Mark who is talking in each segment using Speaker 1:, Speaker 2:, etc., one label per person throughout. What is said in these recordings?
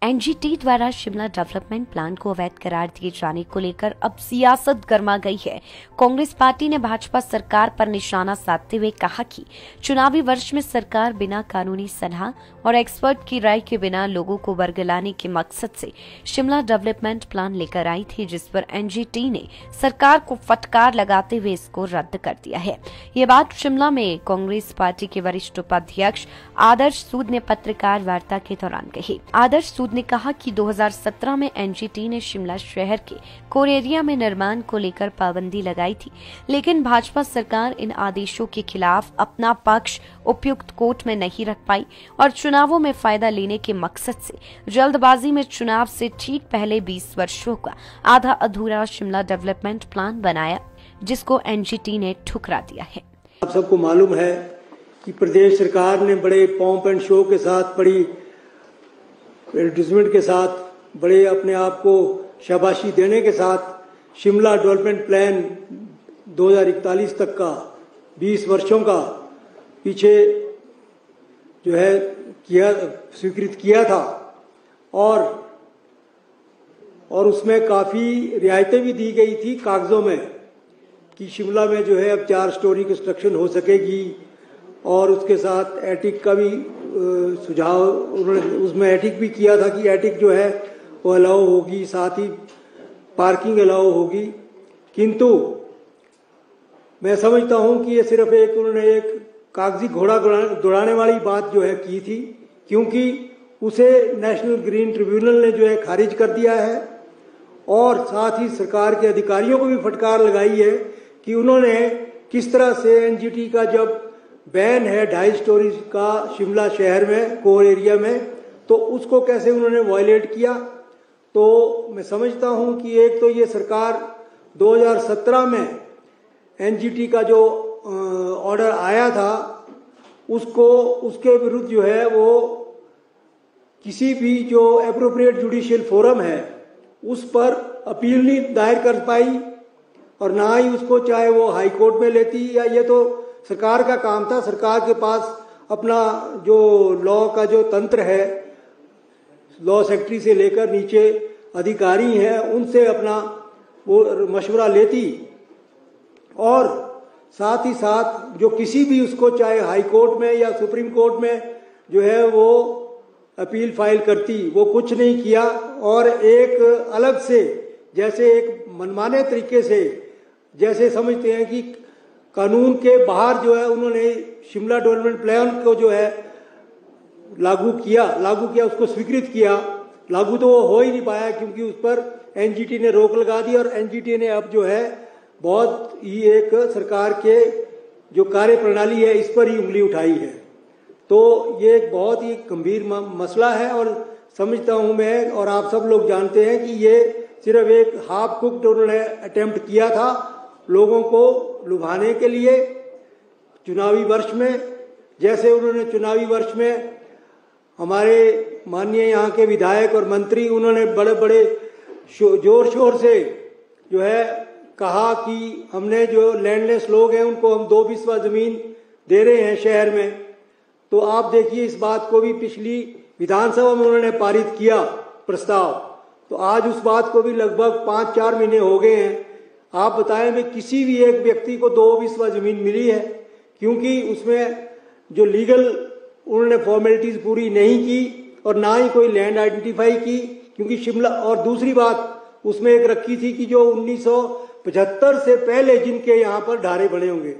Speaker 1: NGT द्वारा Shimla development plan को अवैध करार दिए जाने को लेकर अब सियासत गर्मा गई है। कांग्रेस पार्टी ने भाजपा सरकार पर निशाना साधते हुए कहा कि चुनावी वर्ष में सरकार बिना कानूनी सलाह और एक्सपर्ट की राय के बिना लोगों को बरगलाने के मकसद से शिमला डेवलपमेंट प्लान लेकर आई थी, जिस पर एनजीटी ने सरकार को फटकार लगाते हुए इसको रद्द कर दिया है। ये बात शिमला में कांग्रेस पार्टी के वरिष्ठ उपाध्यक्ष आदर्श सूद ने पत्रकार वार्ता के दौरान कही। आदर्श सूद ने कहा कि 2017 में एनजीटी ने शिमला शहर के कोर एरिया में निर्माण को लेकर पाबंदी लगाई थी, लेकिन भाजपा सरकार इन आदेशों के खिलाफ अपना पक्ष उपयुक्त कोर्ट में नहीं रख पाई और चुनावों में फायदा लेने के मकसद से जल्दबाजी में चुनाव से ठीक पहले 20 वर्षों का आधा अधूरा शिमला डेवलपमेंट प्लान बनाया, जिसको एनजीटी ने ठुकरा दिया है।
Speaker 2: आप सबको मालूम है कि प्रदेश सरकार ने बड़े पॉम्प एंड शो के साथ, बड़ी एडवर्टाइजमेंट के साथ, बड़े अपने आप को शाबाशी देने के साथ शिमला डेवलपमेंट प्लान 2041 तक का 20 वर्षों का पीछे जो है स्वीकृत किया था और उसमें काफी रियायतें भी दी गई थी कागजों में कि शिमला में जो है अब 4 स्टोरी कंस्ट्रक्शन हो सकेगी और उसके साथ एटिक का भी सुझाव उन्होंने उसमें एटिक भी किया था कि एटिक जो है वो अलाउ होगी, साथ ही पार्किंग अलाउ होगी। किंतु मैं समझता हूं कि ये सिर्फ उन्होंने एक कागजी घोड़ा दौड़ाने वाली बात जो है की थी, क्योंकि उसे नेशनल ग्रीन ट्रिब्यूनल ने जो है खारिज कर दिया है और साथ ही सरकार के अधिकारियों को भी फटकार लगाई है कि उन्होंने किस तरह से एनजीटी का जब बैन है 2.5 स्टोरी का शिमला शहर में कोर एरिया में, तो उसको कैसे उन्होंने वायलेट किया। तो मैं समझता हूं कि एक तो ये सरकार 2017 में एनजीटी का जो ऑर्डर आया था उसके विरुद्ध जो है वो किसी भी जो एप्रोप्रिएट जुडिशियल फोरम है उस पर अपील नहीं दायर कर पाई और ना ही उसको चाहे वो हाई कोर्ट में लेती, या ये तो सरकार का काम था। सरकार के पास अपना जो लॉ का जो तंत्र है, लॉ सेक्रेटरी से लेकर नीचे अधिकारी हैं, उनसे अपना वो मशवरा लेती और साथ ही साथ जो किसी भी उसको चाहे हाई कोर्ट में या सुप्रीम कोर्ट में जो है वो अपील फाइल करती, वो कुछ नहीं किया और एक अलग से जैसे एक मनमाने तरीके से जैसे समझते हैं कि कानून के बाहर जो है उन्होंने शिमला डेवलपमेंट प्लान को जो है लागू किया, उसको स्वीकृत किया। लागू तो वो हो ही नहीं पाया क्योंकि उस पर एनजीटी ने रोक लगा दी और एनजीटी ने अब जो है बहुत ही एक सरकार के जो कार्य प्रणाली है इस पर ही उंगली उठाई है। तो ये एक बहुत ही गंभीर मसला है और समझता हूं मैं और आप सब लोग जानते हैं कि ये सिर्फ एक हाफ कुक्ड उन्होंने अटेम्प्ट किया था लोगों को लुभाने के लिए चुनावी वर्ष में। जैसे उन्होंने चुनावी वर्ष में हमारे माननीय यहाँ के विधायक और मंत्री उन्होंने बड़े बड़े जोर शोर से जो है कहा कि हमने जो लैंडलेस लोग हैं उनको हम 2 बिस्वा जमीन दे रहे हैं शहर में। तो आप देखिए इस बात को भी पिछली विधानसभा में उन्होंने पारित किया प्रस्ताव, तो आज उस बात को भी लगभग 5-4 महीने हो गए हैं। आप बताएं में किसी भी एक व्यक्ति को 2 बिस्वा जमीन मिली है, क्योंकि उसमें जो लीगल उन्होंने फॉर्मेलिटीज पूरी नहीं की और ना ही कोई लैंड आइडेंटिफाई की, क्योंकि शिमला और दूसरी बात उसमें एक रखी थी कि जो 1975 से पहले जिनके यहाँ पर ढारे बने होंगे।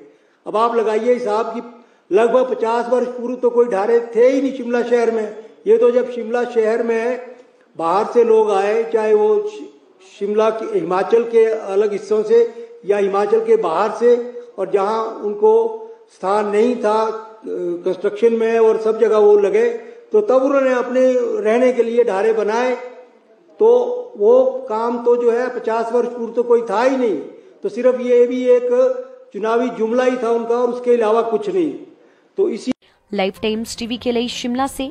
Speaker 2: अब आप लगाइए हिसाब की लगभग 50 वर्ष पूर्व तो कोई ढारे थे ही नहीं शिमला शहर में। ये तो जब शिमला शहर में बाहर से लोग आए, चाहे वो शिमला के हिमाचल के अलग हिस्सों से या हिमाचल के बाहर से, और जहां उनको स्थान नहीं था कंस्ट्रक्शन में और सब जगह वो लगे, तो तब उन्होंने अपने रहने के लिए ढारे बनाए। तो वो काम तो जो है 50 वर्ष पूर्व तो कोई था ही नहीं। तो सिर्फ ये भी एक चुनावी जुमला ही था उनका और उसके अलावा कुछ नहीं। तो इसी
Speaker 1: लाइफ टाइम्स टीवी के लिए शिमला से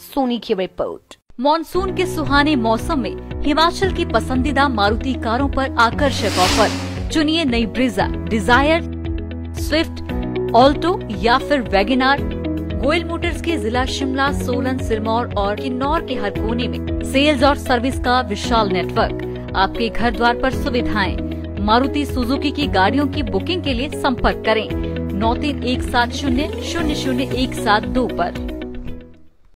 Speaker 1: सोनी की रिपोर्ट।
Speaker 3: मॉनसून के सुहाने मौसम में हिमाचल की पसंदीदा मारुति कारों पर आकर्षक ऑफर। चुनिए नई ब्रीजा, डिजायर, स्विफ्ट, ऑल्टो या फिर वैगन आर। गोयल मोटर्स के जिला शिमला, सोलन, सिरमौर और किन्नौर के हर कोने में सेल्स और सर्विस का विशाल नेटवर्क, आपके घर द्वार पर सुविधाएं। मारुति सुजुकी की गाड़ियों की बुकिंग के लिए संपर्क करें 9317000172 पर।